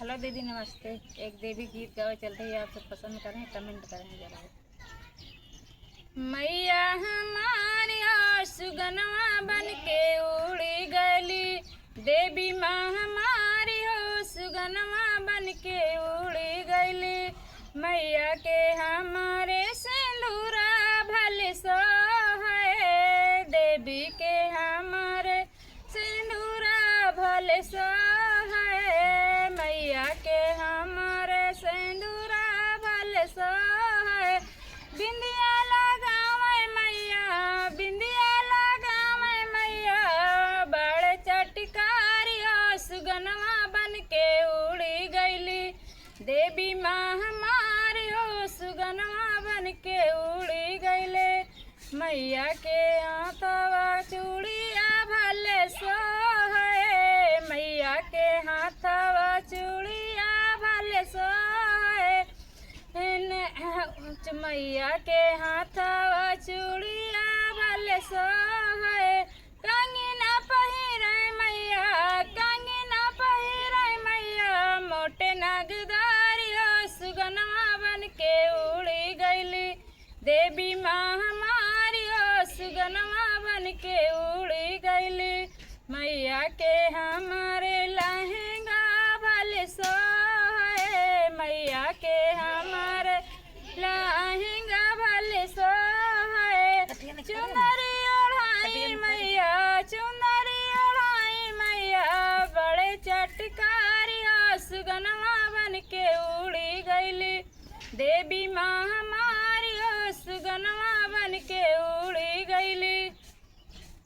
Hello दीदी नमस्ते। एक देवी गीत गावे चल रही है, आप सब पसंद करें कमेंट करें जरा। मैया हमारी सुगनवा बन के उड़ी गली, देवी माँ हमारी हो सुगनवा बन के उड़ी गली। मैया के हमारे सिंदूरा भले सो है, देवी के हमारे सिंदूरा भले सो है, मैया के हमारे सिंदूरा भले सो है। बिंदिया लगावे मैया, बिंदिया लगावे मैया, बड़े चटकारी सुगनवा बन के उड़ी गईली। देवी माँ हमारी हो सुगनवा बन के उड़ी गईले। मैया के हाथवा चूड़िया भले सो है, मैया के हाथवा चूड़िया भले सो है, मैया के हाथवा चूड़िया भले सो है। कंगना पहिरे मैया, कंगना पहिरे मैया, मोटे नगदारी हो सुगनवा बन के उड़ी गईली। देवी माँ हमारी हो सुगनवा बन के उड़ी गईली। मैया के हम